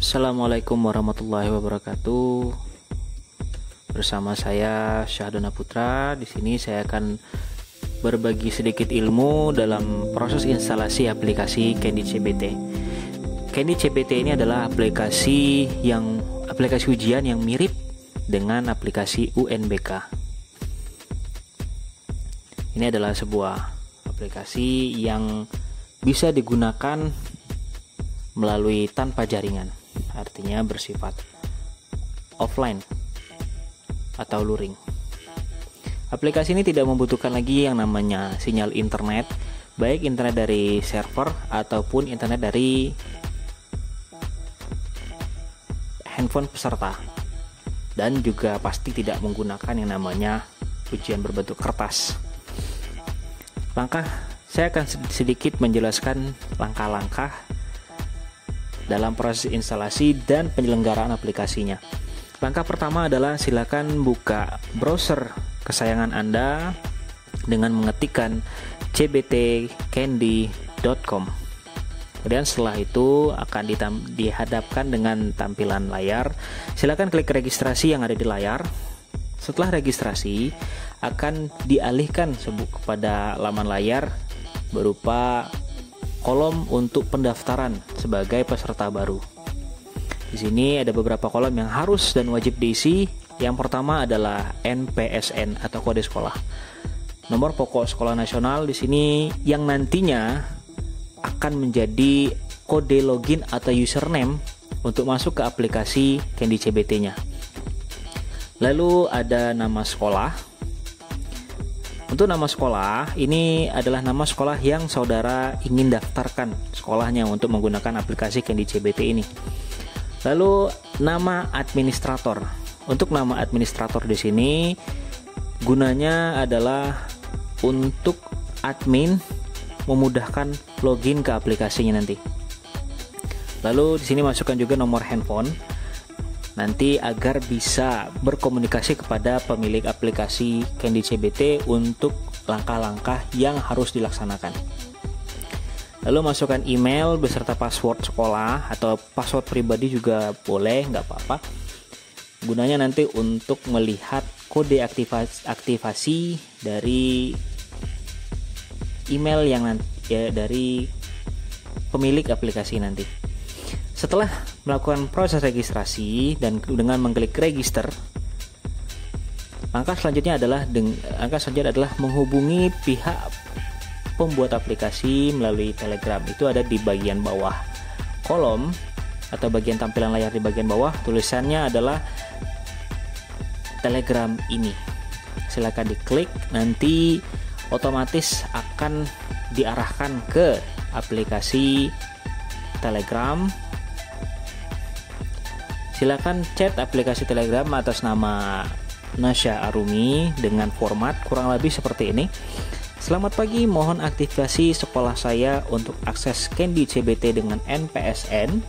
Assalamualaikum warahmatullahi wabarakatuh. Bersama saya Syahdona Putra. Di sini saya akan berbagi sedikit ilmu dalam proses instalasi aplikasi Candy CBT. Candy CBT ini adalah aplikasi ujian yang mirip dengan aplikasi UNBK. Ini adalah sebuah aplikasi yang bisa digunakan melalui tanpa jaringan, artinya bersifat offline atau luring. Aplikasi ini tidak membutuhkan lagi yang namanya sinyal internet, baik internet dari server ataupun internet dari handphone peserta, dan juga pasti tidak menggunakan yang namanya ujian berbentuk kertas. Saya akan sedikit menjelaskan langkah-langkah dalam proses instalasi dan penyelenggaraan aplikasinya. Langkah pertama adalah silakan buka browser kesayangan Anda dengan mengetikkan cbtcandy.com. Kemudian setelah itu akan dihadapkan dengan tampilan layar. Silakan klik registrasi yang ada di layar. Setelah registrasi akan dialihkan kepada laman layar berupa kolom untuk pendaftaran sebagai peserta baru. Di sini ada beberapa kolom yang harus dan wajib diisi. Yang pertama adalah NPSN atau kode sekolah. Nomor pokok sekolah nasional di sini yang nantinya akan menjadi kode login atau username untuk masuk ke aplikasi Candy CBT-nya. Lalu ada nama sekolah. Untuk nama sekolah, ini adalah nama sekolah yang saudara ingin daftarkan sekolahnya untuk menggunakan aplikasi Candy CBT ini. Lalu nama administrator. Untuk nama administrator di sini gunanya adalah untuk admin memudahkan login ke aplikasinya nanti. Lalu di sini masukkan juga nomor handphone nanti agar bisa berkomunikasi kepada pemilik aplikasi Candy CBT untuk langkah-langkah yang harus dilaksanakan. Lalu masukkan email beserta password sekolah atau password pribadi juga boleh, nggak apa-apa. Gunanya nanti untuk melihat kode aktivasi dari email dari pemilik aplikasi nanti. Setelah melakukan proses registrasi dan dengan mengklik register, langkah selanjutnya adalah menghubungi pihak pembuat aplikasi melalui Telegram. Itu ada di bagian bawah kolom atau bagian tampilan layar di bagian bawah, tulisannya adalah Telegram ini. Silakan diklik, nanti otomatis akan diarahkan ke aplikasi Telegram. Silakan chat aplikasi Telegram atas nama Nasya Arumi dengan format kurang lebih seperti ini. Selamat pagi, mohon aktivasi sekolah saya untuk akses Candy CBT dengan NPSN.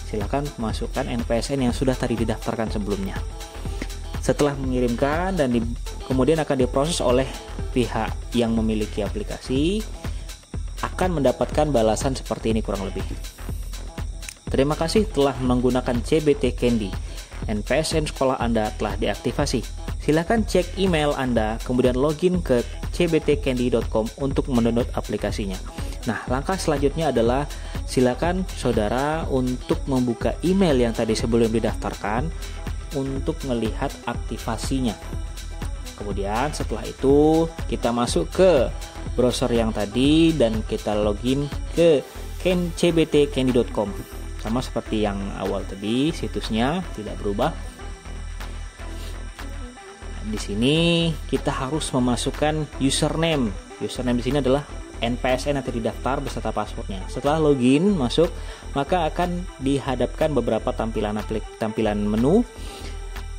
Silakan masukkan NPSN yang sudah tadi didaftarkan sebelumnya. Setelah mengirimkan dan kemudian akan diproses oleh pihak yang memiliki aplikasi, akan mendapatkan balasan seperti ini kurang lebih. Terima kasih telah menggunakan CBT Candy. NPSN sekolah Anda telah diaktifasi. Silakan cek email Anda, kemudian login ke cbtcandy.com untuk mendownload aplikasinya. Nah, langkah selanjutnya adalah silakan saudara untuk membuka email yang tadi sebelum didaftarkan untuk melihat aktivasinya. Kemudian setelah itu kita masuk ke browser yang tadi dan kita login ke cbtcandy.com. Sama seperti yang awal tadi, situsnya tidak berubah. Di sini kita harus memasukkan username. Username di sini adalah NPSN yang terdaftar beserta passwordnya. Setelah login masuk, maka akan dihadapkan beberapa tampilan menu.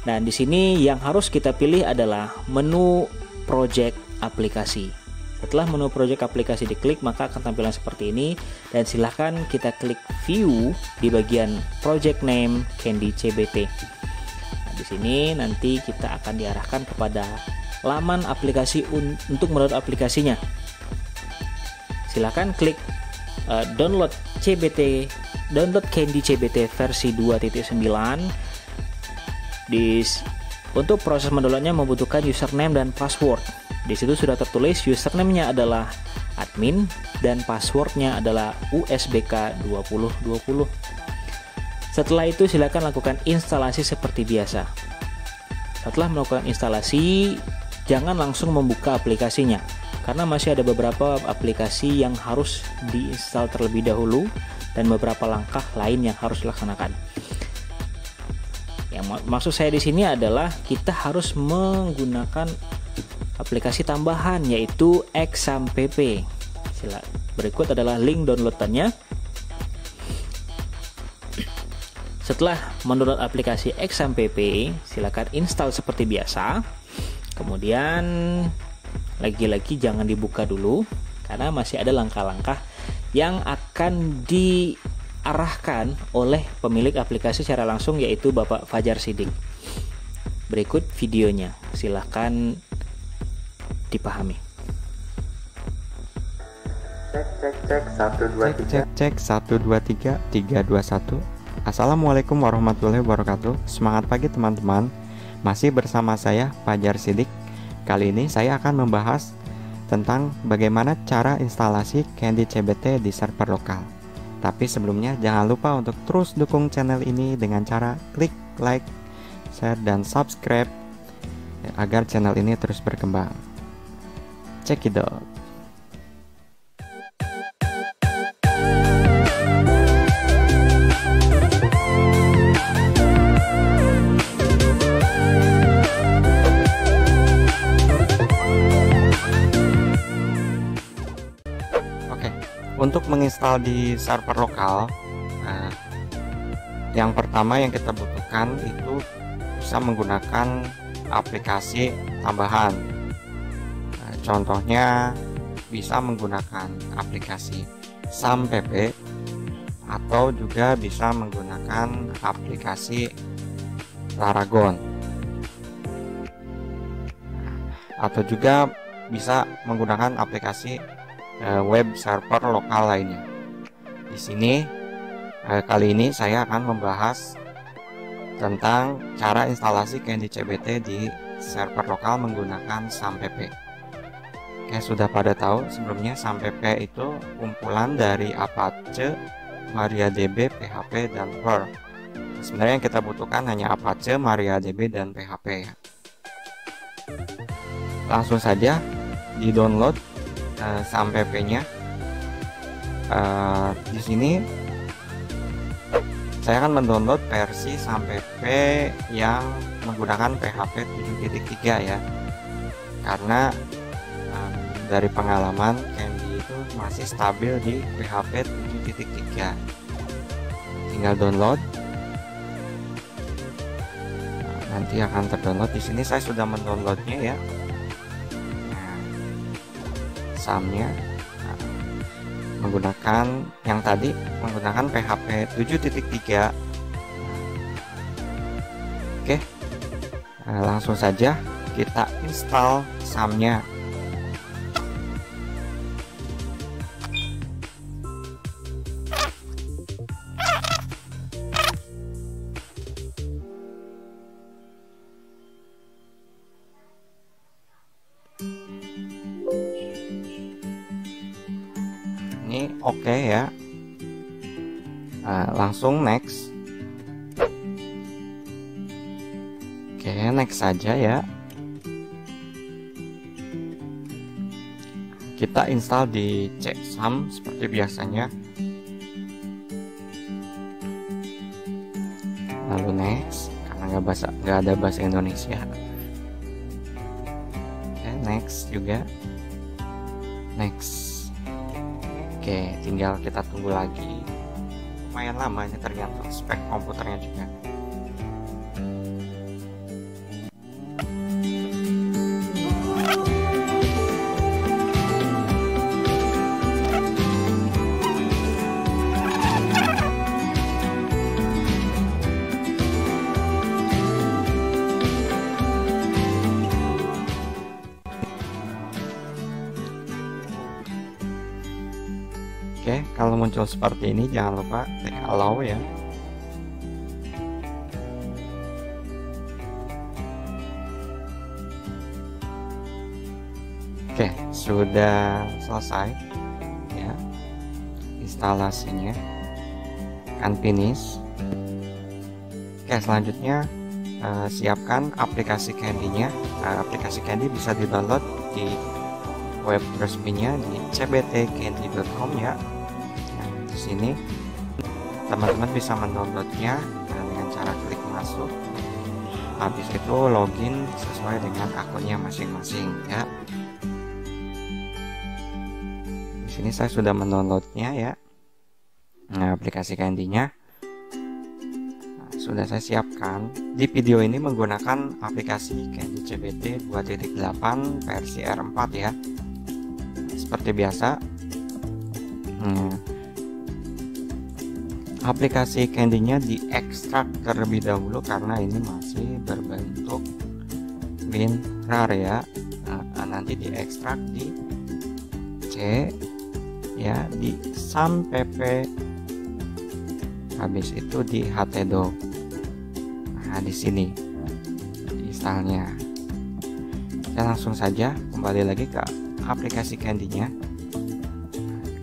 Dan di sini yang harus kita pilih adalah menu project aplikasi. Setelah menu project aplikasi diklik, maka akan tampilan seperti ini, dan silahkan kita klik view di bagian project name Candy CBT. Nah, di sini nanti kita akan diarahkan kepada laman aplikasi untuk mendownload aplikasinya. Silahkan klik download CBT download Candy CBT versi 2.9. Untuk proses mendownloadnya membutuhkan username dan password. Di situ sudah tertulis username-nya adalah admin dan passwordnya adalah usbk2020. Setelah itu silakan lakukan instalasi seperti biasa. Setelah melakukan instalasi, jangan langsung membuka aplikasinya, karena masih ada beberapa aplikasi yang harus diinstal terlebih dahulu dan beberapa langkah lain yang harus dilaksanakan. Yang maksud saya di sini adalah kita harus menggunakan aplikasi tambahan, yaitu XAMPP. Berikut adalah link downloadannya. Setelah mendownload aplikasi XAMPP, silakan install seperti biasa. Kemudian lagi-lagi jangan dibuka dulu, karena masih ada langkah-langkah yang akan diarahkan oleh pemilik aplikasi secara langsung, yaitu Bapak Fajar Sidik. Berikut videonya, silahkan dipahami. Cek 1 2 3 3 2 1. Assalamualaikum warahmatullahi wabarakatuh. Semangat pagi teman-teman. Masih bersama saya Fajar Sidik. Kali ini saya akan membahas tentang bagaimana cara instalasi Candy CBT di server lokal. Tapi sebelumnya jangan lupa untuk terus dukung channel ini dengan cara klik like, share, dan subscribe agar channel ini terus berkembang. Check it out. Untuk menginstal di server lokal, yang pertama yang kita butuhkan itu bisa menggunakan aplikasi tambahan. Contohnya bisa menggunakan aplikasi SAMPP atau juga bisa menggunakan aplikasi Laragon, atau juga bisa menggunakan aplikasi web server lokal lainnya. Di sini kali ini saya akan membahas tentang cara instalasi Candy CBT di server lokal menggunakan SAMPP. Oke, sudah pada tahu sebelumnya SAMPP itu kumpulan dari Apache, MariaDB, PHP, dan Perl. Sebenarnya yang kita butuhkan hanya Apache, MariaDB, dan PHP ya. Langsung saja di download SAMPP-nya. Di sini saya akan mendownload versi SAMPP yang menggunakan PHP 7.3 ya, karena dari pengalaman Candy itu masih stabil di PHP 7.3. Tinggal download. Nanti akan terdownload. Di sini saya sudah mendownloadnya ya. SAM-nya menggunakan yang tadi, menggunakan PHP 7.3. Oke, langsung saja kita install SAM-nya. Ini oke ya. Langsung next. Oke, next saja ya. Kita install di CSAM seperti biasanya. Lalu next, karena nggak ada bahasa Indonesia. Oke, next juga. Next. Oke, tinggal kita tunggu lagi. Lumayan lama, ini tergantung spek komputernya juga. Oke, kalau muncul seperti ini jangan lupa klik allow ya. Oke, sudah selesai ya instalasinya, akan finish. Oke, selanjutnya siapkan aplikasi Candy-nya. Aplikasi Candy bisa di-download di web resminya di cbtcandy.com ya. Nah, di sini teman-teman bisa mendownloadnya dengan cara klik masuk. Habis itu login sesuai dengan akunnya masing-masing ya. Di sini saya sudah mendownloadnya ya. Nah, aplikasi Candy-nya sudah saya siapkan. Di video ini menggunakan aplikasi Candy CBT 2.8 versi R4 ya. Seperti biasa, aplikasi Candy-nya diekstrak terlebih dahulu karena ini masih berbentuk WinRAR ya. Nanti diekstrak di C ya, di SAM.pp, habis itu di htdoc. Nah, di sini installnya. Kita langsung saja kembali lagi ke aplikasi Candy-nya.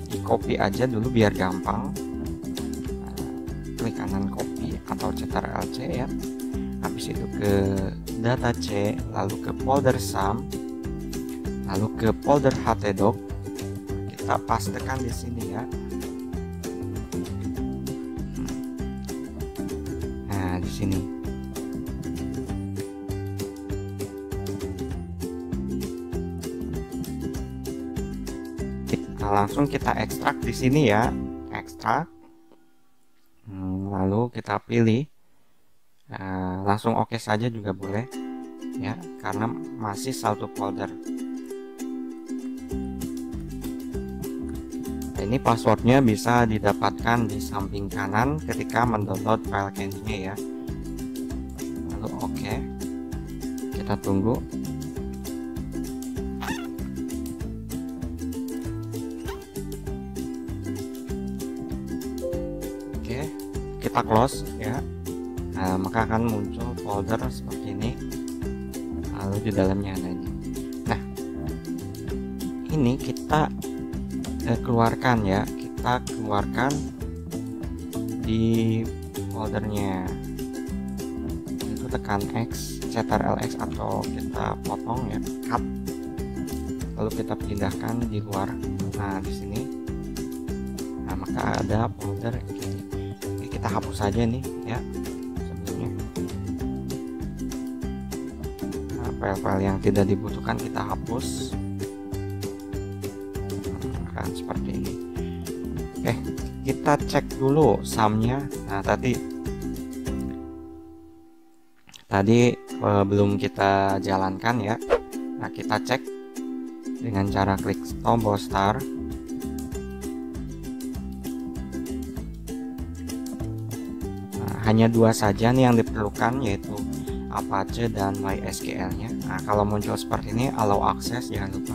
Di copy aja dulu biar gampang. Klik kanan copy atau Ctrl+C ya. Habis itu ke data C, lalu ke folder SAM, lalu ke folder htdoc. Kita pastekan di sini ya. Nah, di sini. Langsung kita ekstrak di sini ya, ekstrak. Lalu kita pilih, langsung oke saja juga boleh ya, karena masih satu folder. Nah, ini passwordnya bisa didapatkan di samping kanan ketika mendownload file Candy-nya ya. Lalu oke, kita tunggu. Kita close ya. Nah, maka akan muncul folder seperti ini, lalu di dalamnya ada ini. Nah, ini kita keluarkan ya, kita keluarkan di foldernya. Itu tekan X, Ctrl+X atau kita potong ya, cut, lalu kita pindahkan di luar. Nah, di sini, nah maka ada folder ini. Kita hapus saja nih ya sebelumnya. Nah, file-file yang tidak dibutuhkan kita hapus. Akan seperti ini. Oke, kita cek dulu SAM-nya. Nah, tadi belum kita jalankan ya. Nah, kita cek dengan cara klik tombol start. Hanya dua saja nih yang diperlukan, yaitu Apache dan MySQL-nya. Nah, kalau muncul seperti ini, allow access, jangan lupa.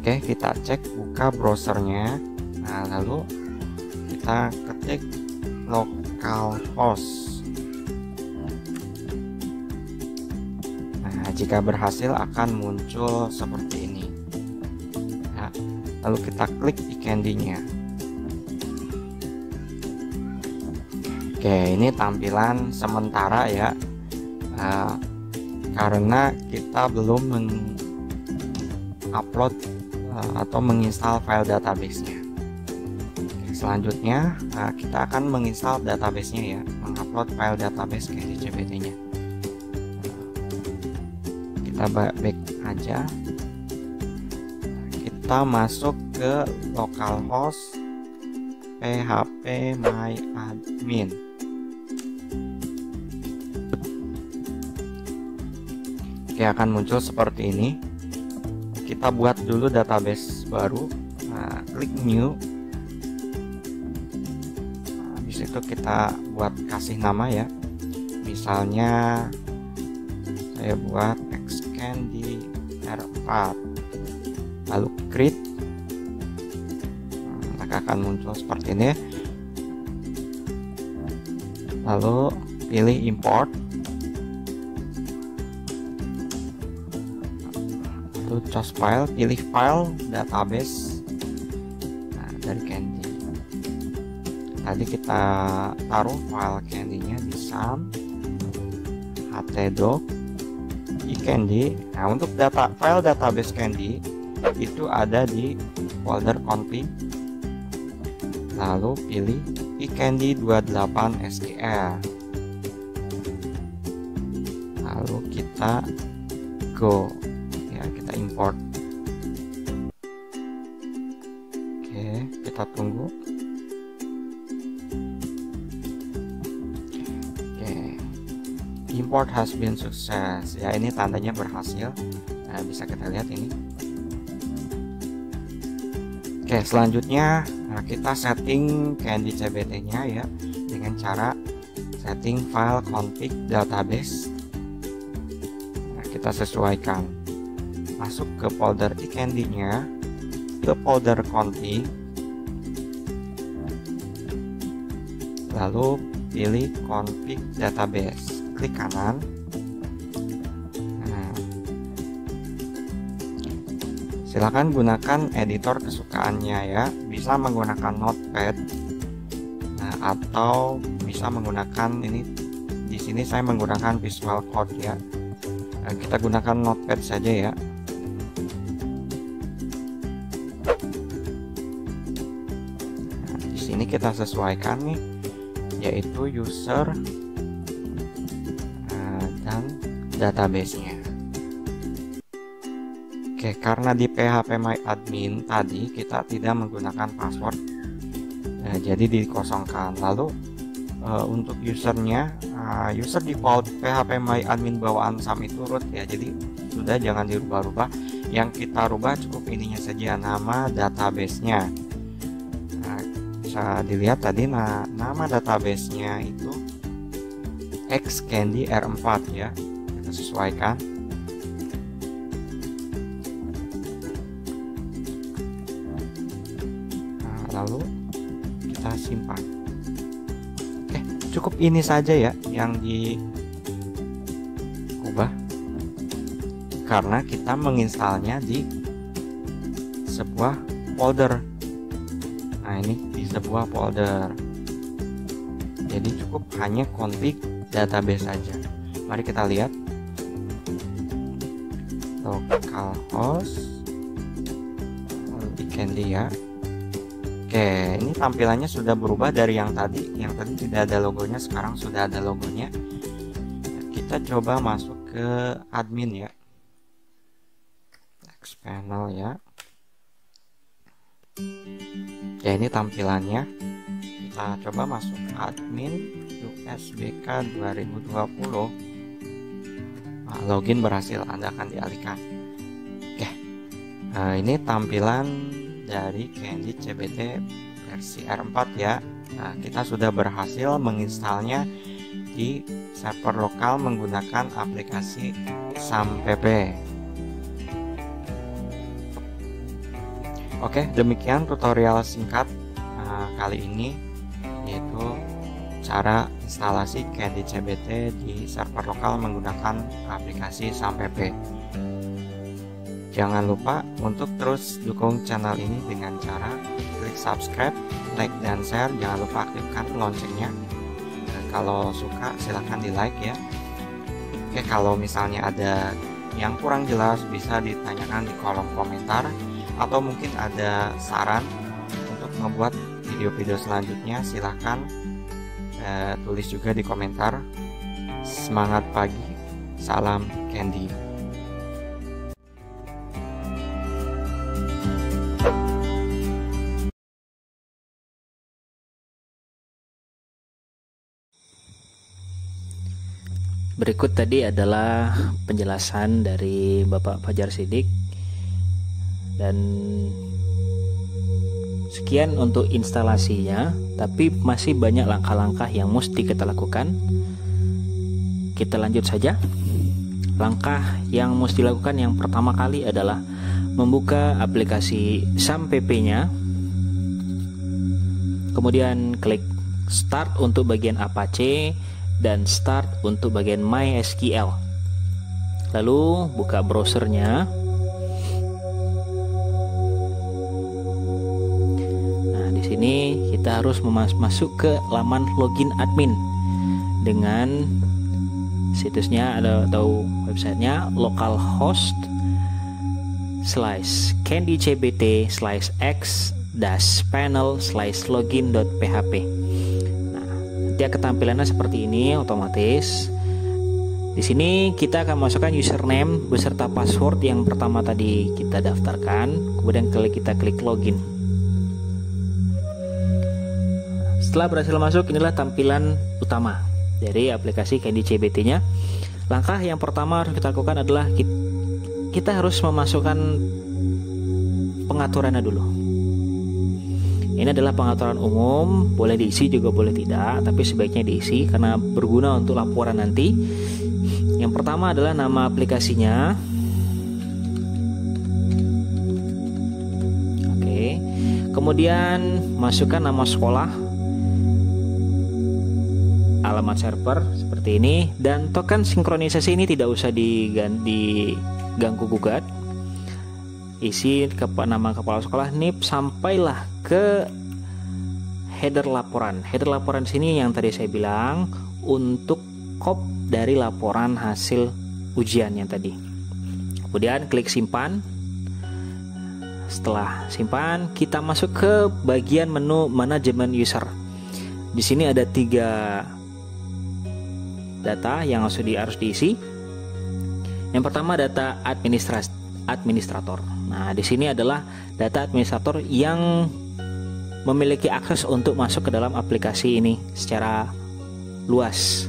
Oke, kita cek, buka browsernya. Nah, lalu kita ketik localhost. Nah, jika berhasil akan muncul seperti ini. Nah, lalu kita klik di Candy-nya. Oke, ini tampilan sementara ya, karena kita belum mengupload atau menginstal file database-nya. Selanjutnya kita akan menginstal database-nya ya, mengupload file database Candy CBT-nya. Kita back aja. Kita masuk ke localhost phpMyAdmin. Oke, akan muncul seperti ini. Kita buat dulu database baru. Nah, klik new. Habis itu kita buat kasih nama ya. Misalnya saya buat xcandy R4, lalu create, maka akan muncul seperti ini. Lalu pilih import, lalu choose file, pilih file database dari Candy. Tadi kita taruh file Candy-nya di sum htdoc iCandy. Nah, untuk file database Candy itu ada di folder config, lalu pilih iCandy 28 STR, lalu kita go ya, kita import. Oke, kita tunggu. Import has been success ya, ini tandanya berhasil. Nah, bisa kita lihat ini. Oke, selanjutnya kita setting Candy CBT nya ya dengan cara setting file config database. Nah, kita sesuaikan, masuk ke folder iCandy nya, ke folder config, lalu pilih config database, klik kanan. Nah, silakan gunakan editor kesukaannya ya, bisa menggunakan Notepad, nah, atau bisa menggunakan ini. Di sini saya menggunakan Visual Code ya. Nah, kita gunakan Notepad saja ya. Nah, di sini kita sesuaikan nih, yaitu user dan database-nya. Oke, karena di phpMyAdmin tadi kita tidak menggunakan password, jadi dikosongkan. Lalu untuk usernya, user default phpMyAdmin bawaan sum itu root ya, jadi sudah jangan dirubah-rubah. Yang kita rubah cukup ininya saja, nama database-nya. Nah, bisa dilihat tadi nama database-nya itu xcandy R4 ya, kita sesuaikan. Nah, lalu kita simpan. Oke, cukup ini saja ya yang diubah, karena kita menginstalnya di sebuah folder. Nah, ini di sebuah folder, jadi cukup hanya config database saja. Mari kita lihat localhost iCandy ya. Oke, ini tampilannya sudah berubah dari yang tadi. Yang tadi tidak ada logonya, sekarang sudah ada logonya. Kita coba masuk ke admin ya, next panel ya. Ya, ini tampilannya. Kita coba masuk admin USBK 2020. Nah, login berhasil, Anda akan dialihkan. Oke, ini tampilan dari Candy CBT versi R4 ya. Nah, kita sudah berhasil menginstalnya di server lokal menggunakan aplikasi SAMPP. Oke, demikian tutorial singkat kali ini, yaitu cara instalasi Candy CBT di server lokal menggunakan aplikasi SAMPP. Jangan lupa untuk terus dukung channel ini dengan cara klik subscribe, like, dan share. Jangan lupa aktifkan loncengnya. Dan kalau suka silahkan di like ya. Oke, kalau misalnya ada yang kurang jelas bisa ditanyakan di kolom komentar, atau mungkin ada saran untuk membuat video-video selanjutnya, silahkan tulis juga di komentar. Semangat pagi, salam Candy. Berikut tadi adalah penjelasan dari Bapak Fajar Sidik, dan sekian untuk instalasinya, tapi masih banyak langkah-langkah yang mesti kita lakukan. Kita lanjut saja. langkah yang mesti dilakukan yang pertama kali adalah membuka aplikasi SAMPP-nya, kemudian klik Start untuk bagian Apache dan Start untuk bagian MySQL. Lalu buka browsernya. Nah, di sini kita harus masuk ke laman login admin dengan situsnya atau websitenya localhost/cndcbt/x-panel/login.php. Nah, nanti ketampilannya seperti ini otomatis. Di sini kita akan masukkan username beserta password yang pertama tadi kita daftarkan, kemudian kita klik login. Setelah berhasil masuk, inilah tampilan utama dari aplikasi CandyCBT-nya. Langkah yang pertama harus kita lakukan adalah kita harus memasukkan pengaturannya dulu. Ini adalah pengaturan umum, boleh diisi juga boleh tidak, tapi sebaiknya diisi karena berguna untuk laporan nanti. Yang pertama adalah nama aplikasinya. Oke. Kemudian masukkan nama sekolah, alamat server seperti ini, dan token sinkronisasi ini tidak usah diganggu gugat. Isi nama kepala sekolah, NIP, sampailah ke header laporan. Header laporan sini yang tadi saya bilang untuk copy dari laporan hasil ujian yang tadi. Kemudian klik simpan. Setelah simpan, kita masuk ke bagian menu manajemen user. Di sini ada 3 data yang harus diisi. Yang pertama data administrator. Nah, di sini adalah data administrator yang memiliki akses untuk masuk ke dalam aplikasi ini secara luas.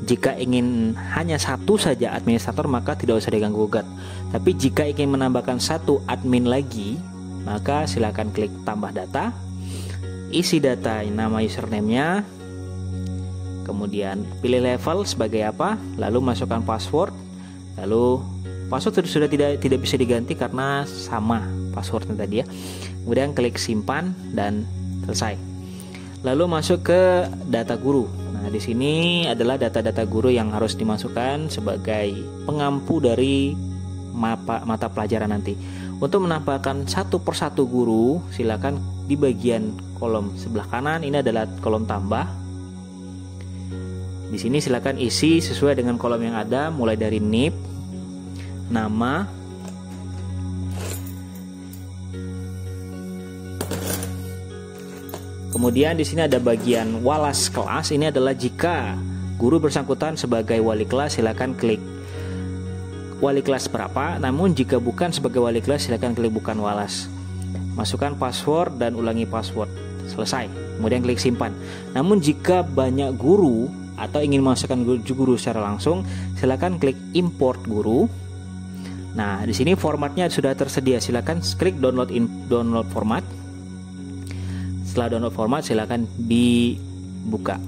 Jika ingin hanya satu saja administrator, maka tidak usah diganggu gugat. Tapi jika ingin menambahkan 1 admin lagi, maka silakan klik tambah data, isi data nama username-nya, kemudian pilih level sebagai apa, lalu masukkan password. Lalu password sudah tidak bisa diganti karena sama passwordnya tadi ya. Kemudian klik simpan dan selesai. Lalu masuk ke data guru. Nah, di sini adalah data-data guru yang harus dimasukkan sebagai pengampu dari mata pelajaran nanti. Untuk menambahkan satu persatu guru, silakan di bagian kolom sebelah kanan ini adalah kolom tambah. Di sini silakan isi sesuai dengan kolom yang ada, mulai dari NIP, nama, kemudian di sini ada bagian walas kelas. Ini adalah jika guru bersangkutan sebagai wali kelas, silakan klik wali kelas berapa. Namun jika bukan sebagai wali kelas, silakan klik bukan walas. Masukkan password dan ulangi password. Selesai. Kemudian klik simpan. Namun jika banyak guru atau ingin memasukkan guru secara langsung, silakan klik import guru. Nah, di sini formatnya sudah tersedia. Silakan klik download format. Setelah download format, silakan dibuka.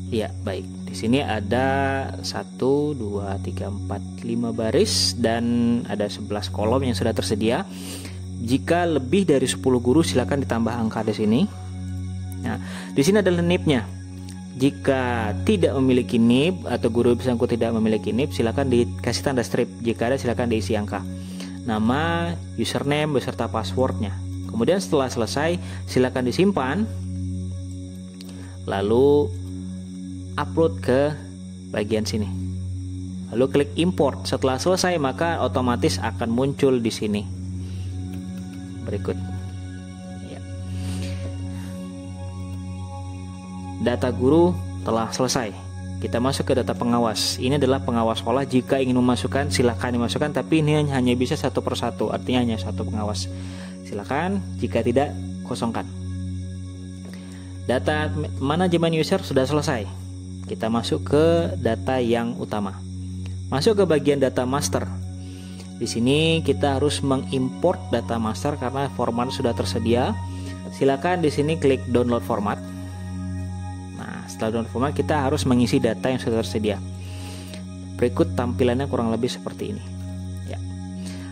Ya, baik. Di sini ada 1, 2, 3, 4, 5 baris dan ada 11 kolom yang sudah tersedia. Jika lebih dari 10 guru, silakan ditambah angka di sini. Nah, di sini adalah NIP-nya. Jika tidak memiliki NIP atau guru bersangkutan tidak memiliki NIP, silakan dikasih tanda strip. Jika ada, silakan diisi angka, nama, username beserta passwordnya. Kemudian setelah selesai, silakan disimpan, lalu upload ke bagian sini, lalu klik import. Setelah selesai, maka otomatis akan muncul di sini berikut. Data guru telah selesai. Kita masuk ke data pengawas. Ini adalah pengawas sekolah. Jika ingin memasukkan, silakan dimasukkan, tapi ini hanya bisa satu persatu, artinya hanya satu pengawas. Silakan, jika tidak, kosongkan. Data manajemen user sudah selesai. Kita masuk ke data yang utama. Masuk ke bagian data master. Di sini kita harus mengimport data master karena format sudah tersedia. silakan di sini klik download format. Nah, setelah download format kita harus mengisi data yang sudah tersedia. Berikut tampilannya kurang lebih seperti ini. Ya.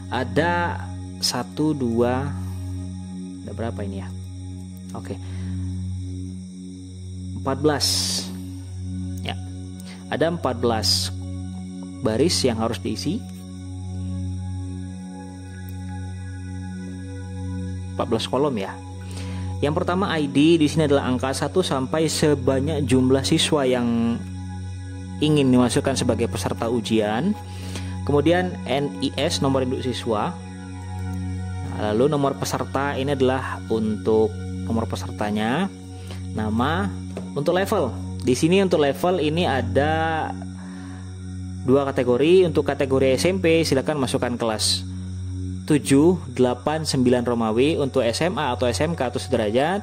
Ada 1, 2, ada berapa ini ya? Oke. 14. Ya. Ada 14 baris yang harus diisi. 14 kolom ya. Yang pertama ID, di sini adalah angka 1 sampai sebanyak jumlah siswa yang ingin dimasukkan sebagai peserta ujian. Kemudian NIS, nomor induk siswa. Lalu nomor peserta ini adalah untuk nomor pesertanya. Nama, untuk level. Di sini untuk level ini ada 2 kategori. Untuk kategori SMP silakan masukkan kelas 7, 8, 9 Romawi. Untuk SMA atau SMK atau sederajat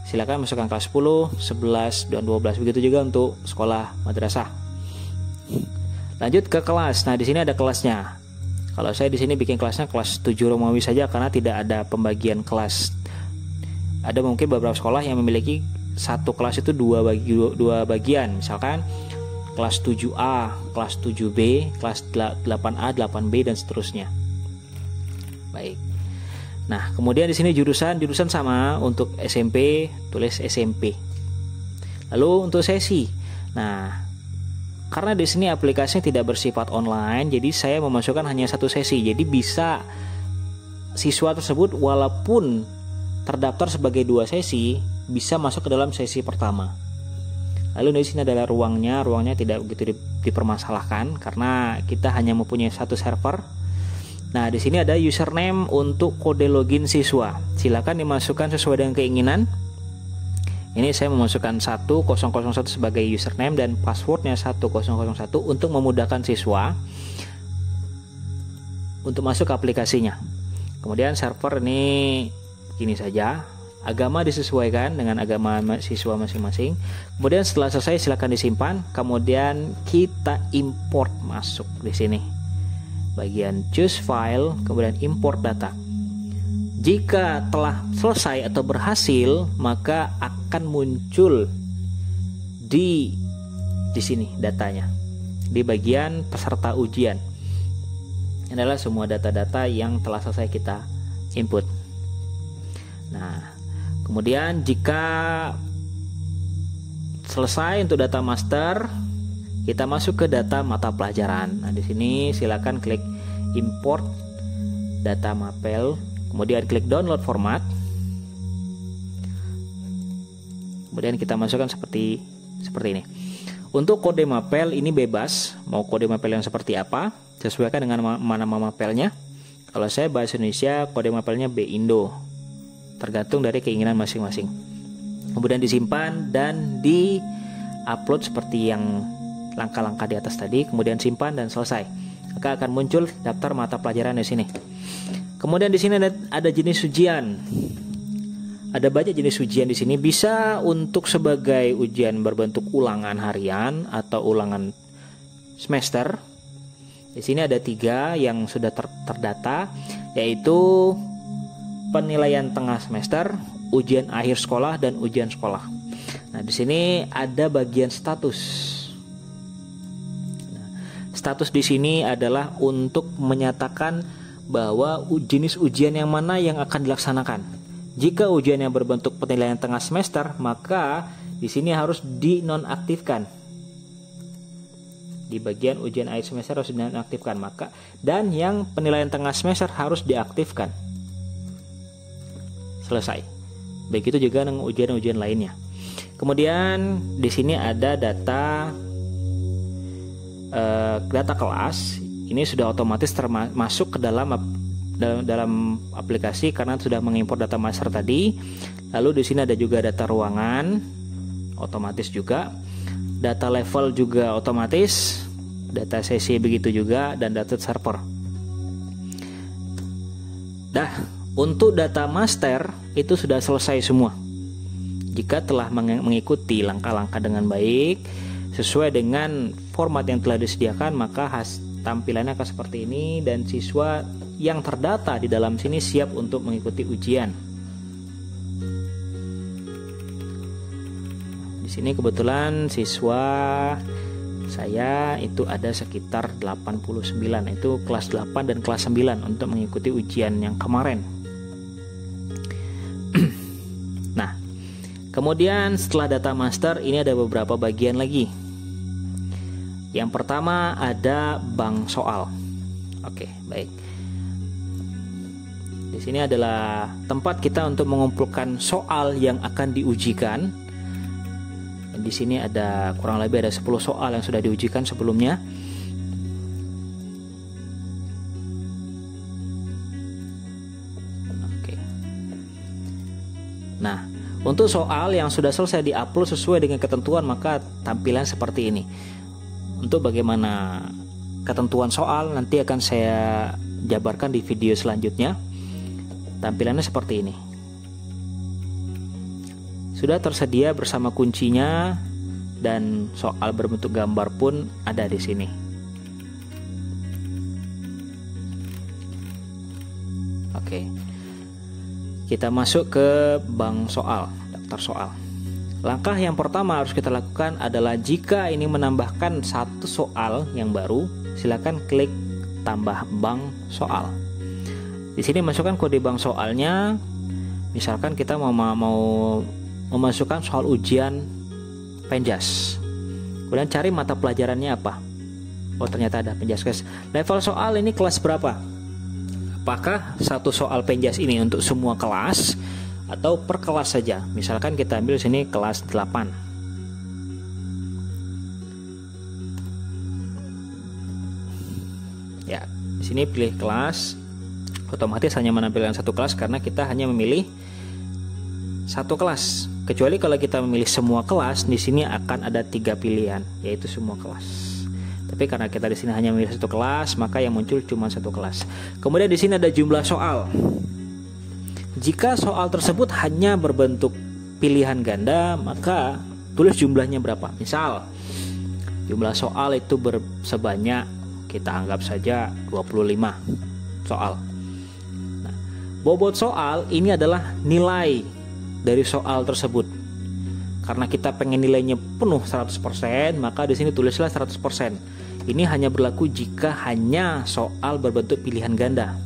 silakan masukkan kelas 10, 11, dan 12. Begitu juga untuk sekolah madrasah. Lanjut ke kelas. Nah, di sini ada kelasnya. Kalau saya di sini bikin kelasnya kelas 7 Romawi saja karena tidak ada pembagian kelas. Ada mungkin beberapa sekolah yang memiliki satu kelas itu dua bagian. Misalkan kelas 7A, kelas 7B, kelas 8A, 8B, dan seterusnya. Baik. Nah, kemudian di sini jurusan sama untuk SMP, tulis SMP. Lalu untuk sesi. Nah, karena di sini aplikasinya tidak bersifat online, jadi saya memasukkan hanya satu sesi. Jadi bisa siswa tersebut walaupun terdaftar sebagai 2 sesi, bisa masuk ke dalam sesi pertama. Lalu di sini adalah ruangnya tidak begitu dipermasalahkan karena kita hanya mempunyai satu server. Nah, di sini ada username untuk kode login siswa. Silakan dimasukkan sesuai dengan keinginan. Ini saya memasukkan 1001 sebagai username dan passwordnya 1001 untuk memudahkan siswa untuk masuk ke aplikasinya. Kemudian server ini gini saja. Agama disesuaikan dengan agama siswa masing-masing. Kemudian setelah selesai silakan disimpan. Kemudian kita import masuk di sini. Bagian choose file, kemudian import data. Jika telah selesai atau berhasil, maka akan muncul di sini datanya. Di bagian peserta ujian. Ini adalah semua data-data yang telah selesai kita input. Nah, kemudian jika selesai untuk data master, kita masuk ke data mata pelajaran. Nah, di sini silakan klik import data mapel, kemudian klik download format. Kemudian kita masukkan seperti ini. Untuk kode mapel ini bebas, mau kode mapel yang seperti apa, sesuaikan dengan nama mapelnya. Kalau saya bahasa Indonesia, kode mapelnya B-Indo. Tergantung dari keinginan masing-masing. Kemudian disimpan dan di-upload seperti yang langkah-langkah di atas tadi, kemudian simpan dan selesai. Maka akan muncul daftar mata pelajaran di sini. Kemudian di sini ada jenis ujian. Ada banyak jenis ujian di sini. Bisa untuk sebagai ujian berbentuk ulangan harian atau ulangan semester. Di sini ada 3 yang sudah terdata, yaitu penilaian tengah semester, ujian akhir sekolah, dan ujian sekolah. Nah, di sini ada bagian status. Status di sini adalah untuk menyatakan bahwa jenis ujian yang mana yang akan dilaksanakan. Jika ujian yang berbentuk penilaian tengah semester, maka di sini harus dinonaktifkan. Di bagian ujian akhir semester harus dinonaktifkan, dan yang penilaian tengah semester harus diaktifkan. Selesai. Begitu juga dengan ujian-ujian lainnya. Kemudian di sini ada data kelas. Ini sudah otomatis masuk ke dalam aplikasi karena sudah mengimpor data master tadi. Lalu di sini ada juga data ruangan, otomatis juga. Data level juga otomatis. Data sesi begitu juga, dan data server. Untuk data master itu sudah selesai semua. Jika telah mengikuti langkah-langkah dengan baik sesuai dengan format yang telah disediakan, maka tampilannya akan seperti ini dan siswa yang terdata di dalam sini siap untuk mengikuti ujian. Di sini kebetulan siswa saya itu ada sekitar 89, itu kelas 8 dan kelas 9 untuk mengikuti ujian yang kemarin. Nah, kemudian setelah data master ini ada beberapa bagian lagi. Yang pertama ada bank soal. Oke, baik. Di sini adalah tempat kita untuk mengumpulkan soal yang akan diujikan. Di sini ada kurang lebih ada 10 soal yang sudah diujikan sebelumnya. Oke. Nah, untuk soal yang sudah selesai diupload sesuai dengan ketentuan, maka tampilan seperti ini. Untuk bagaimana ketentuan soal nanti akan saya jabarkan di video selanjutnya. Tampilannya seperti ini. Sudah tersedia bersama kuncinya dan soal berbentuk gambar pun ada di sini. Oke. Kita masuk ke bank soal, daftar soal. Langkah yang pertama harus kita lakukan adalah jika ini menambahkan satu soal yang baru, silakan klik tambah bank soal. Di sini masukkan kode bank soalnya. Misalkan kita mau memasukkan soal ujian Penjas. Kemudian cari mata pelajarannya apa. Oh, ternyata ada Penjaskes. Level soal ini kelas berapa? Apakah satu soal Penjas ini untuk semua kelas atau per kelas saja? Misalkan kita ambil sini kelas 8. Ya, di sini pilih kelas. Otomatis hanya menampilkan satu kelas karena kita hanya memilih satu kelas. Kecuali kalau kita memilih semua kelas, di sini akan ada 3 pilihan, yaitu semua kelas. Tapi karena kita di sini hanya memilih satu kelas, maka yang muncul cuma satu kelas. Kemudian di sini ada jumlah soal. Jika soal tersebut hanya berbentuk pilihan ganda, maka tulis jumlahnya berapa. Misal, jumlah soal itu sebanyak, kita anggap saja 25 soal. Nah, bobot soal ini adalah nilai dari soal tersebut. Karena kita pengen nilainya penuh 100%, maka di sini tulislah 100%. Ini hanya berlaku jika hanya soal berbentuk pilihan ganda.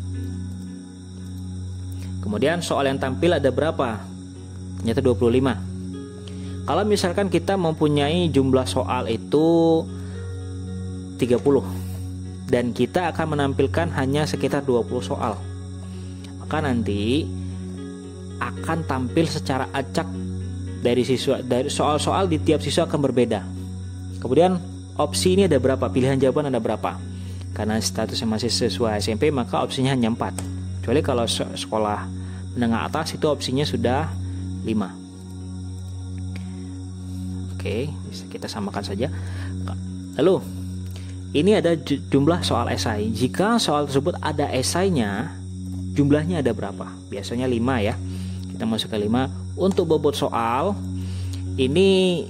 Kemudian soal yang tampil ada berapa? Ternyata 25. Kalau misalkan kita mempunyai jumlah soal itu 30 dan kita akan menampilkan hanya sekitar 20 soal, maka nanti akan tampil secara acak dari siswa, dari soal-soal di tiap siswa akan berbeda. Kemudian opsi ini ada berapa? Pilihan jawaban ada berapa? Karena statusnya masih siswa SMP, maka opsinya hanya 4. Kecuali kalau sekolah menengah atas itu opsinya sudah 5. Oke, bisa kita samakan saja. Lalu ini ada jumlah soal esai. Jika soal tersebut ada esainya, jumlahnya ada berapa? Biasanya 5 ya. Kita masuk ke 5. Untuk bobot soal ini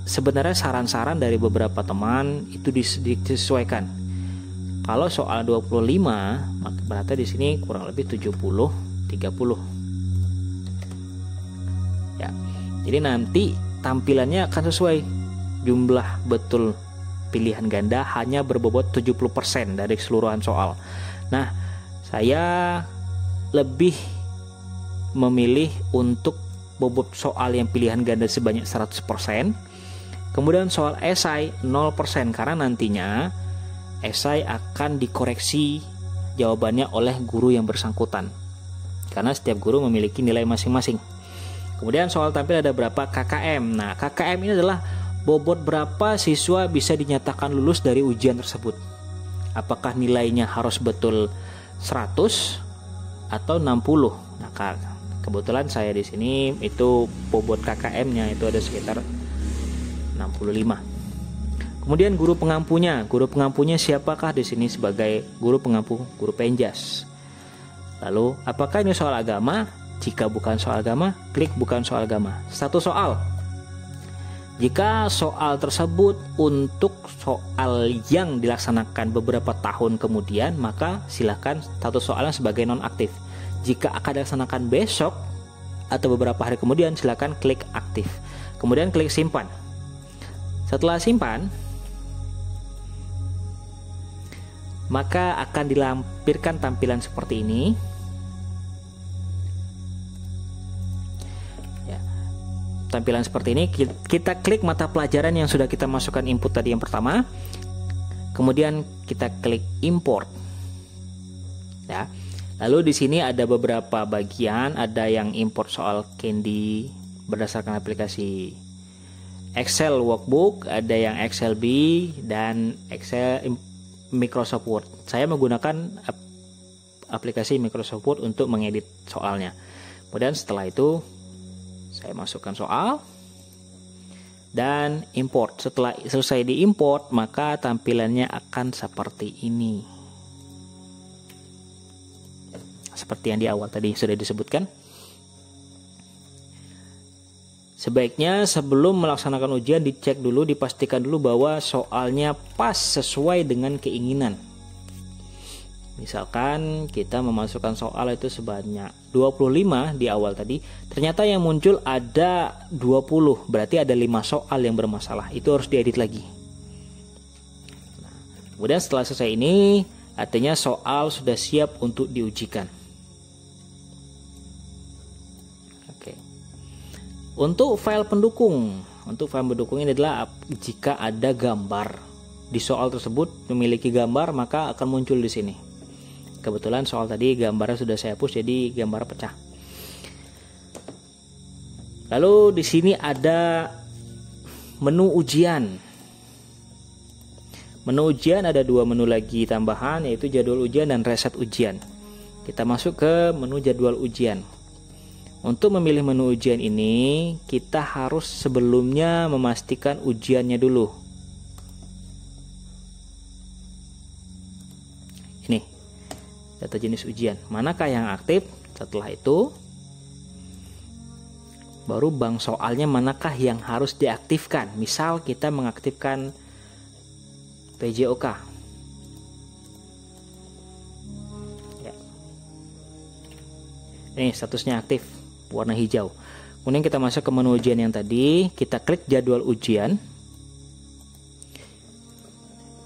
sebenarnya saran-saran dari beberapa teman itu disesuaikan. Kalau soal 25, maka berarti di sini kurang lebih 70-30. Ya. Jadi nanti tampilannya akan sesuai. Jumlah betul pilihan ganda hanya berbobot 70% dari keseluruhan soal. Nah, saya lebih memilih untuk bobot soal yang pilihan ganda sebanyak 100%. Kemudian soal esai 0% karena nantinya esai akan dikoreksi jawabannya oleh guru yang bersangkutan. Karena setiap guru memiliki nilai masing-masing. Kemudian soal tampil ada berapa KKM. Nah, KKM ini adalah bobot berapa siswa bisa dinyatakan lulus dari ujian tersebut. Apakah nilainya harus betul 100 atau 60? Nah, kebetulan saya di sini itu bobot KKM-nya itu ada sekitar 65. Kemudian guru pengampunya. Guru pengampunya siapakah di sini sebagai guru pengampu? Guru Penjas. Lalu, apakah ini soal agama? Jika bukan soal agama, klik bukan soal agama. Satu soal. Jika soal tersebut untuk soal yang dilaksanakan beberapa tahun kemudian, maka silakan satu soalnya sebagai nonaktif. Jika akan dilaksanakan besok atau beberapa hari kemudian, silakan klik aktif. Kemudian klik simpan. Setelah simpan, maka akan dilampirkan tampilan seperti ini. Ya, tampilan seperti ini. Kita klik mata pelajaran yang sudah kita masukkan input tadi yang pertama. Kemudian kita klik import. Ya. Lalu di sini ada beberapa bagian, ada yang import soal Candy berdasarkan aplikasi Excel Workbook, ada yang Excel B dan Excel Microsoft Word. Saya menggunakan aplikasi Microsoft Word untuk mengedit soalnya. Kemudian setelah itu saya masukkan soal dan import. Setelah selesai diimport, maka tampilannya akan seperti ini. Seperti yang di awal tadi sudah disebutkan. Sebaiknya sebelum melaksanakan ujian dicek dulu, dipastikan dulu bahwa soalnya pas sesuai dengan keinginan. Misalkan kita memasukkan soal itu sebanyak 25 di awal tadi, ternyata yang muncul ada 20, berarti ada 5 soal yang bermasalah. Itu harus diedit lagi. Nah, kemudian setelah selesai ini, artinya soal sudah siap untuk diujikan. Untuk file pendukung ini adalah jika ada gambar di soal tersebut memiliki gambar, maka akan muncul di sini. Kebetulan soal tadi gambarnya sudah saya hapus, jadi gambar pecah. Lalu di sini ada menu ujian. Menu ujian ada 2 menu lagi tambahan, yaitu jadwal ujian dan reset ujian. Kita masuk ke menu jadwal ujian. Untuk memilih menu ujian ini, kita harus sebelumnya memastikan ujiannya dulu. Ini, data jenis ujian. Manakah yang aktif? Setelah itu, baru bank soalnya manakah yang harus diaktifkan. Misal kita mengaktifkan PJOK. Ya. Ini statusnya aktif, warna hijau. Kemudian kita masuk ke menu ujian yang tadi, kita klik jadwal ujian,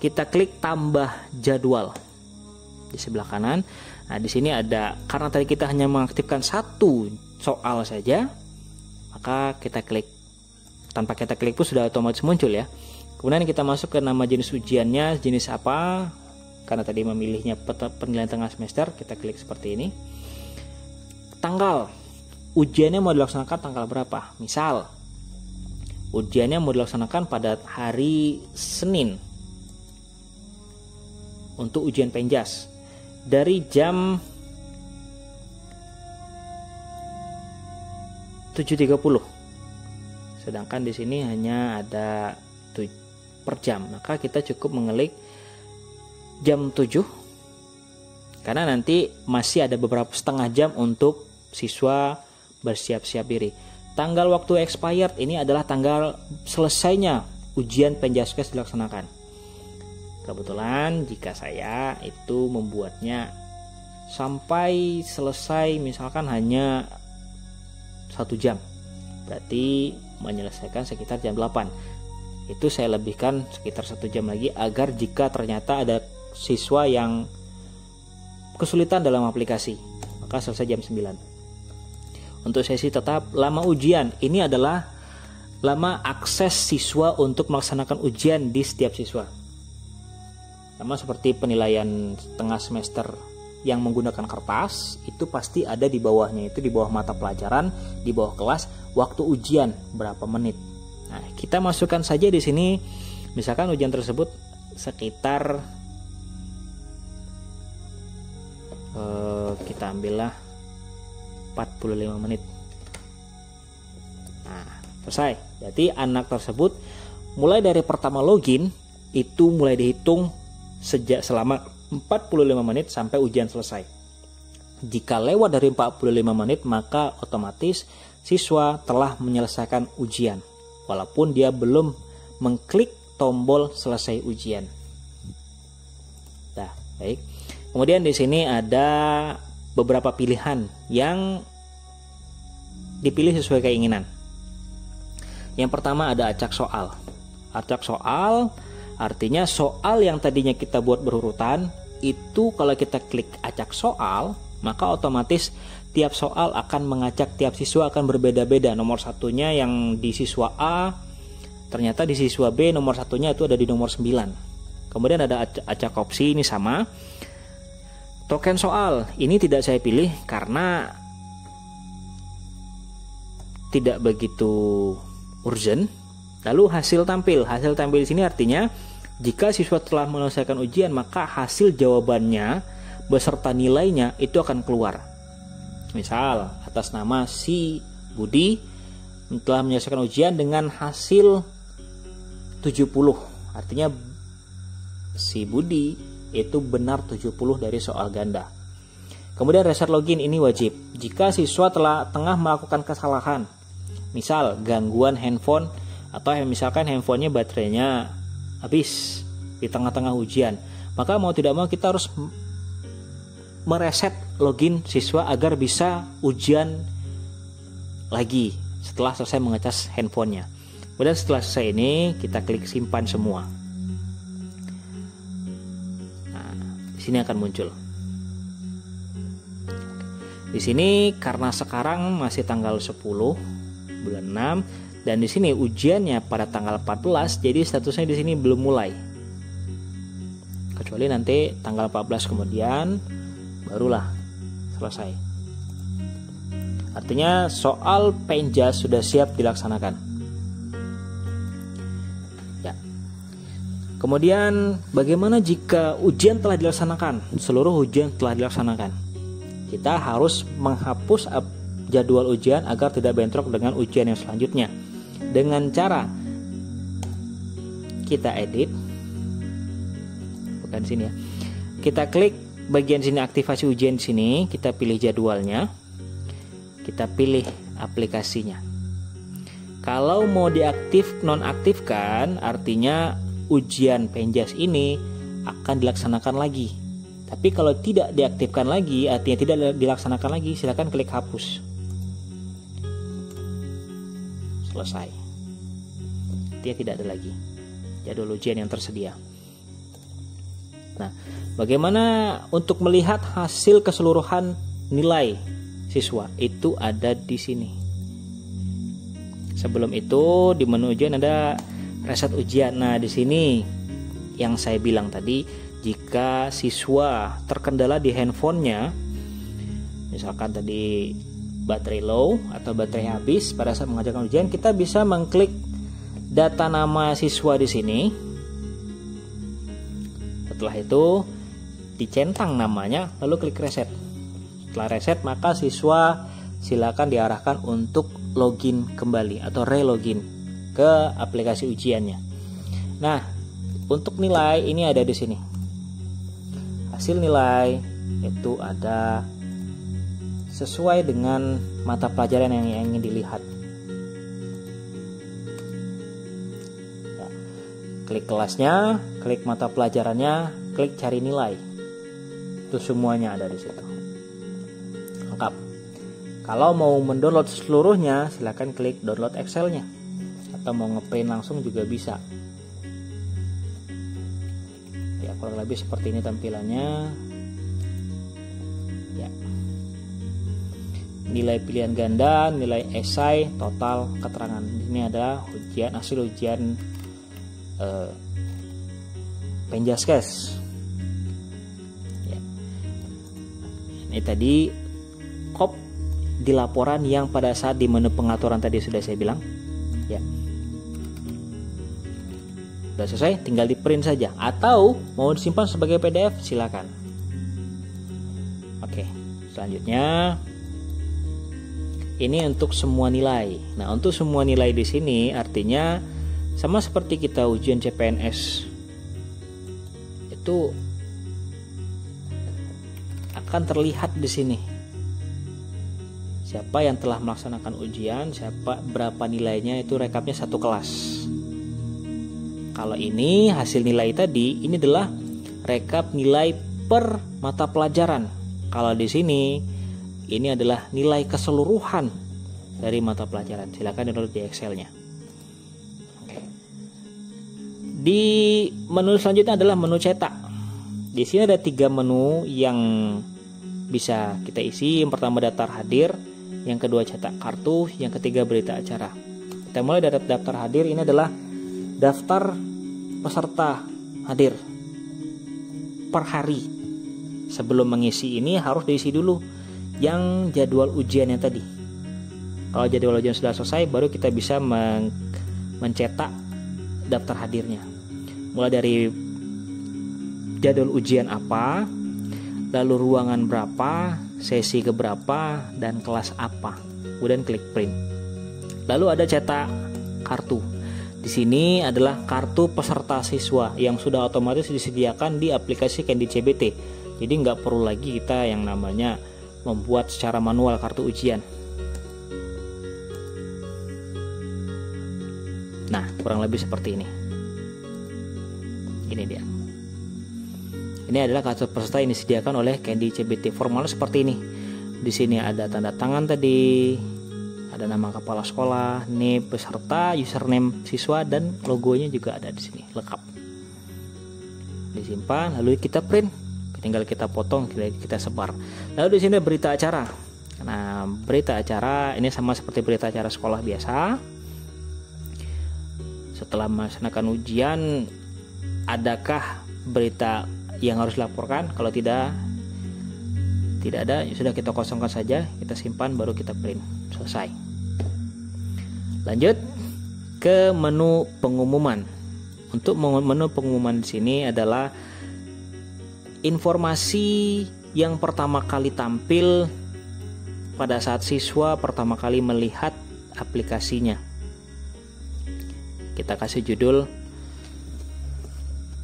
kita klik tambah jadwal di sebelah kanan. Nah, di sini ada, karena tadi kita hanya mengaktifkan 1 soal saja, maka kita klik, tanpa kita klik pun sudah otomatis muncul ya. Kemudian kita masuk ke nama jenis ujiannya, jenis apa, karena tadi memilihnya penilaian tengah semester, kita klik seperti ini. Tanggal ujiannya mau dilaksanakan tanggal berapa? Misal ujiannya mau dilaksanakan pada hari Senin untuk ujian penjas dari jam 7.30. Sedangkan di sini hanya ada per jam, maka kita cukup mengelik jam 7 karena nanti masih ada beberapa setengah jam untuk siswa bersiap-siap diri. Tanggal waktu expired ini adalah tanggal selesainya ujian penjaskes dilaksanakan. Kebetulan jika saya itu membuatnya sampai selesai misalkan hanya 1 jam, berarti menyelesaikan sekitar jam 8. Itu saya lebihkan sekitar 1 jam lagi agar jika ternyata ada siswa yang kesulitan dalam aplikasi, maka selesai jam 9. Untuk sesi tetap, lama ujian ini adalah lama akses siswa untuk melaksanakan ujian di setiap siswa. Sama seperti penilaian tengah semester yang menggunakan kertas, itu pasti ada di bawahnya, itu di bawah mata pelajaran, di bawah kelas, waktu ujian berapa menit. Nah, kita masukkan saja di sini, misalkan ujian tersebut sekitar kita ambillah 45 menit. Nah, selesai. Jadi anak tersebut mulai dari pertama login itu mulai dihitung sejak selama 45 menit sampai ujian selesai. Jika lewat dari 45 menit, maka otomatis siswa telah menyelesaikan ujian walaupun dia belum mengklik tombol selesai ujian. Nah, baik. Kemudian di sini ada beberapa pilihan yang dipilih sesuai keinginan. Yang pertama ada acak soal. Acak soal artinya soal yang tadinya kita buat berurutan, itu kalau kita klik acak soal, maka otomatis tiap soal akan mengacak, tiap siswa akan berbeda-beda. Nomor satunya yang di siswa A, ternyata di siswa B nomor satunya itu ada di nomor 9. Kemudian ada acak opsi, ini sama. Token soal, ini tidak saya pilih karena tidak begitu urgent. Lalu hasil tampil di sini artinya jika siswa telah menyelesaikan ujian, maka hasil jawabannya beserta nilainya itu akan keluar. Misal, atas nama si Budi telah menyelesaikan ujian dengan hasil 70. Artinya si Budi itu benar 70 dari soal ganda. Kemudian reset login ini wajib. Jika siswa tengah melakukan kesalahan, misal gangguan handphone, atau misalkan handphonenya baterainya habis di tengah-tengah ujian, maka mau tidak mau kita harus mereset login siswa agar bisa ujian lagi setelah selesai mengecas handphonenya. Kemudian setelah selesai ini kita klik simpan semua. Nah, di sini akan muncul. Di sini karena sekarang masih tanggal 10 bulan 6 dan di sini ujiannya pada tanggal 14, jadi statusnya di sini belum mulai. Kecuali nanti tanggal 14 kemudian barulah selesai. Artinya soal penjas sudah siap dilaksanakan. Ya. Kemudian bagaimana jika ujian telah dilaksanakan? Seluruh ujian telah dilaksanakan. Kita harus menghapus jadwal ujian agar tidak bentrok dengan ujian yang selanjutnya. Dengan cara kita edit, bukan sini ya. Kita klik bagian sini aktivasi ujian di sini, kita pilih jadwalnya, kita pilih aplikasinya. Kalau mau nonaktifkan, artinya ujian penjas ini akan dilaksanakan lagi. Tapi kalau tidak diaktifkan lagi, artinya tidak dilaksanakan lagi, silakan klik hapus. Selesai. Dia tidak ada lagi jadwal ujian yang tersedia. Nah, bagaimana untuk melihat hasil keseluruhan nilai siswa? Itu ada di sini. Sebelum itu di menu ujian ada reset ujian. Nah, di sini yang saya bilang tadi, jika siswa terkendala di handphonenya, misalkan tadi baterai low atau baterai habis pada saat mengerjakan ujian, kita bisa mengklik data nama siswa di sini. Setelah itu dicentang namanya, lalu klik reset. Setelah reset, maka siswa silakan diarahkan untuk login kembali atau relogin ke aplikasi ujiannya. Nah, untuk nilai ini ada di sini. Hasil nilai itu ada sesuai dengan mata pelajaran yang ingin dilihat. Ya, klik kelasnya, klik mata pelajarannya, klik cari nilai. Itu semuanya ada di situ. Lengkap. Kalau mau mendownload seluruhnya, silakan klik download Excel-nya. Atau mau ngeprint langsung juga bisa. Ya, kurang lebih seperti ini tampilannya. Ya. Nilai pilihan ganda, nilai esai, total, keterangan. Ini ada ujian, hasil ujian Penjaskes. Ya. Ini tadi kop di laporan yang pada saat di menu pengaturan tadi sudah saya bilang. Ya. Sudah selesai, tinggal di print saja. Atau mau disimpan sebagai PDF, silakan. Oke, selanjutnya ini untuk semua nilai. Nah, untuk semua nilai di sini artinya sama seperti kita ujian CPNS. Itu akan terlihat di sini. Siapa yang telah melaksanakan ujian, berapa nilainya, itu rekapnya satu kelas. Kalau ini hasil nilai tadi, ini adalah rekap nilai per mata pelajaran. Kalau di sini ini adalah nilai keseluruhan dari mata pelajaran. Silakan download di Excel-nya. Di menu selanjutnya adalah menu cetak. Di sini ada 3 menu yang bisa kita isi. Yang pertama daftar hadir, yang kedua cetak kartu, yang ketiga berita acara. Kita mulai dari daftar hadir. Ini adalah daftar peserta hadir per hari. Sebelum mengisi ini harus diisi dulu yang jadwal ujiannya tadi. Kalau jadwal ujian sudah selesai, baru kita bisa mencetak daftar hadirnya. Mulai dari jadwal ujian apa, lalu ruangan berapa, sesi keberapa, dan kelas apa. Kemudian klik print. Lalu ada cetak kartu. Di sini adalah kartu peserta siswa yang sudah otomatis disediakan di aplikasi Candy CBT. Jadi nggak perlu lagi kita yang namanya membuat secara manual kartu ujian. Nah, kurang lebih seperti ini. Ini dia. Ini adalah kartu peserta yang disediakan oleh Candy CBT. Formalnya seperti ini. Di sini ada tanda tangan tadi, ada nama kepala sekolah, NIP peserta, username siswa, dan logonya juga ada di sini lengkap. Disimpan, lalu kita print. Tinggal kita potong, kita sebar. Lalu di sini berita acara. Nah, berita acara ini sama seperti berita acara sekolah biasa. Setelah melaksanakan ujian, adakah berita yang harus dilaporkan? Kalau tidak ada, ya sudah kita kosongkan saja, kita simpan, baru kita print. Selesai. Lanjut ke menu pengumuman. Untuk menu pengumuman di sini adalah informasi yang pertama kali tampil pada saat siswa pertama kali melihat aplikasinya. Kita kasih judul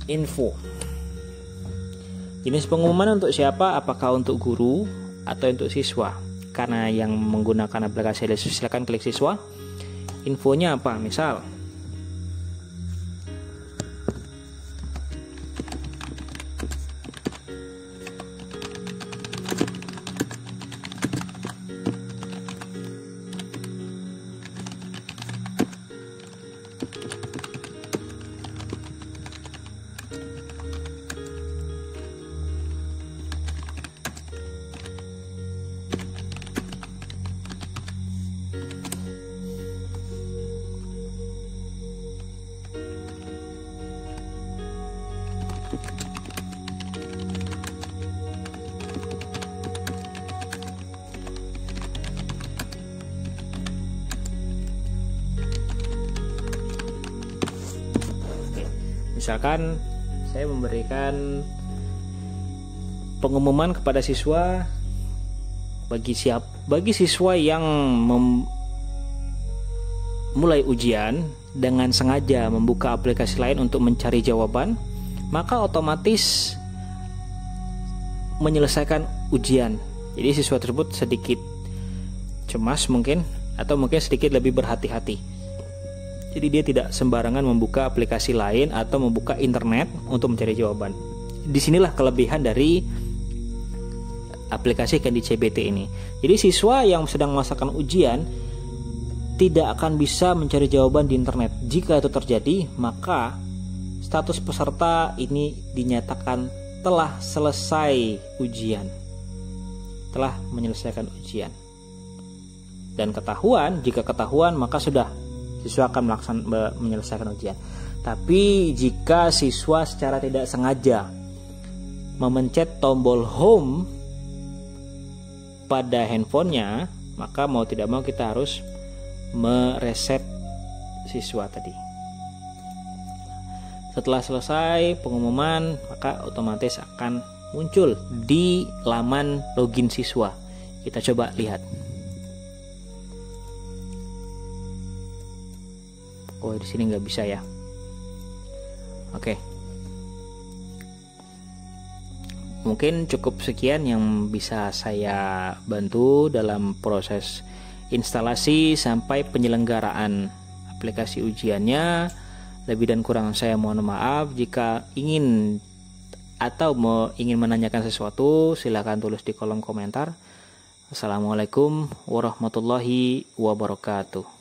info. Jenis pengumuman untuk siapa? Apakah untuk guru atau untuk siswa? Karena yang menggunakan aplikasi silakan klik siswa. Infonya apa? Misal misalkan saya memberikan pengumuman kepada siswa bagi siswa yang mulai ujian dengan sengaja membuka aplikasi lain untuk mencari jawaban, maka otomatis menyelesaikan ujian. Jadi siswa tersebut sedikit cemas mungkin, atau mungkin sedikit lebih berhati-hati. Jadi dia tidak sembarangan membuka aplikasi lain atau membuka internet untuk mencari jawaban. Disinilah kelebihan dari aplikasi Candy CBT ini. Jadi siswa yang sedang melaksanakan ujian tidak akan bisa mencari jawaban di internet. Jika itu terjadi, maka status peserta ini dinyatakan telah selesai ujian, telah menyelesaikan ujian. Dan jika ketahuan maka sudah, siswa akan menyelesaikan ujian. Tapi jika siswa secara tidak sengaja memencet tombol home pada handphonenya, maka mau tidak mau kita harus mereset siswa tadi. Setelah selesai pengumuman, maka otomatis akan muncul di laman login siswa. Kita coba lihat. Oh, di sini nggak bisa ya. Oke. Mungkin cukup sekian yang bisa saya bantu dalam proses instalasi sampai penyelenggaraan aplikasi ujiannya. Lebih dan kurang saya mohon maaf. Jika ingin menanyakan sesuatu, silakan tulis di kolom komentar. Assalamualaikum warahmatullahi wabarakatuh.